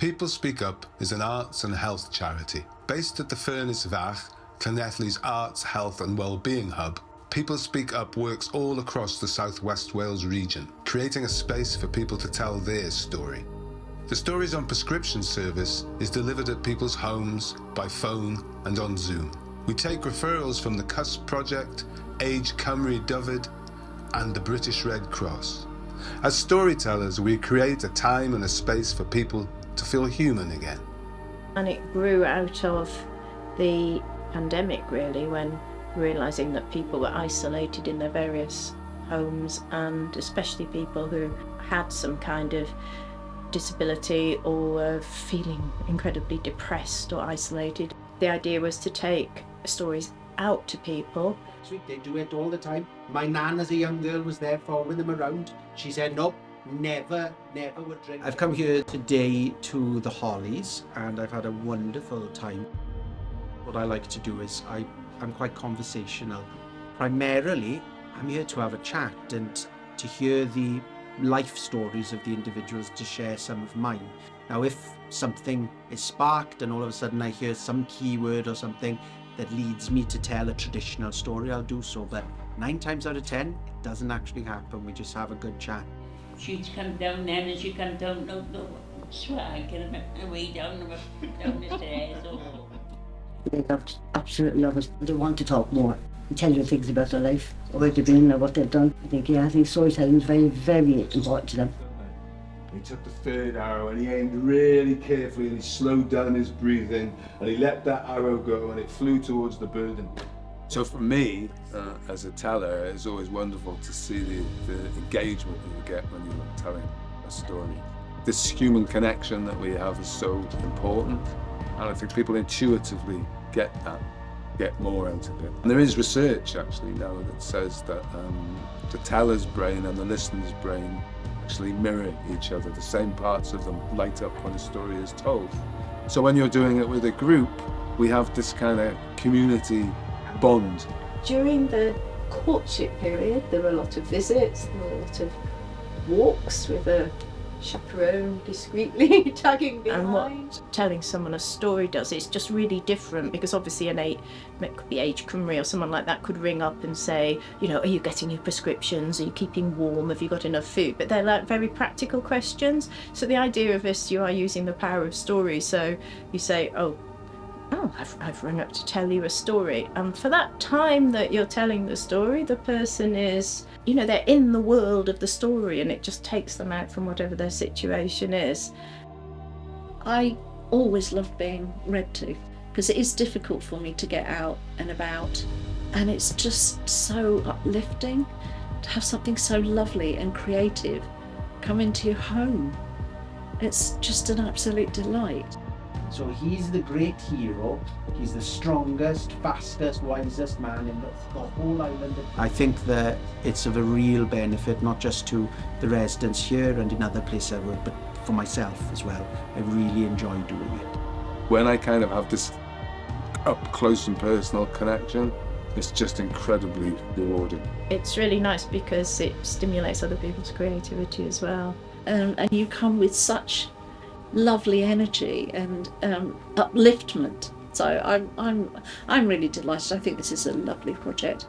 People Speak Up is an arts and health charity. Based at the Furnace Fach, Llanelli's arts, health and wellbeing hub, People Speak Up works all across the South West Wales region, creating a space for people to tell their story. The Stories on Prescription service is delivered at people's homes, by phone and on Zoom. We take referrals from the Cusp Project, Age Cymru Dyfed and the British Red Cross. As storytellers, we create a time and a space for people to feel human again. And it grew out of the pandemic, really, when realising that people were isolated in their various homes, and especially people who had some kind of disability or were feeling incredibly depressed or isolated. The idea was to take stories out to people. They do it all the time. My nan, as a young girl, was there following them around. She said, nope, never would drink. I've come here today to the Hollies and I've had a wonderful time. What I like to do is I'm quite conversational. Primarily, I'm here to have a chat and to hear the life stories of the individuals, to share some of mine. Now, if something is sparked and all of a sudden I hear some keyword or something that leads me to tell a traditional story, I'll do so, but 9 times out of 10, it doesn't actually happen. We just have a good chat. She'd come down then and she'd come down, no, swag, and my way down the stairs. Oh. They absolutely love us. They want to talk more and tell you things about their life, or where they've been or what they've done. I think storytelling is very, very important to them. He took the third arrow and he aimed really carefully and he slowed down his breathing and he let that arrow go and it flew towards the bird. So for me, as a teller, it's always wonderful to see the engagement that you get when you're telling a story. This human connection that we have is so important, and I think people intuitively get more out of it. And there is research actually now that says that the teller's brain and the listener's brain actually mirror each other. The same parts of them light up when a story is told. So when you're doing it with a group, we have this kind of community bond. During the courtship period, there were a lot of visits, there were a lot of walks with a chaperone discreetly tagging behind. And what telling someone a story does, it's just really different, because obviously it could be Age Cymru or someone like that could ring up and say, you know, are you getting your prescriptions? Are you keeping warm? Have you got enough food? But they're like very practical questions. So the idea of this, you are using the power of story. So you say, oh, I've rung up to tell you a story. And for that time that you're telling the story, the person is, you know, they're in the world of the story, and it just takes them out from whatever their situation is. I always love being read to, because it is difficult for me to get out and about, and it's just so uplifting to have something so lovely and creative come into your home. It's just an absolute delight. So he's the great hero. He's the strongest, fastest, wisest man in the whole island. I think that it's of a real benefit, not just to the residents here and in other places I work, but for myself as well. I really enjoy doing it. When I kind of have this up close and personal connection, it's just incredibly rewarding. It's really nice because it stimulates other people's creativity as well. And you come with such lovely energy and upliftment. So I'm really delighted. I think this is a lovely project.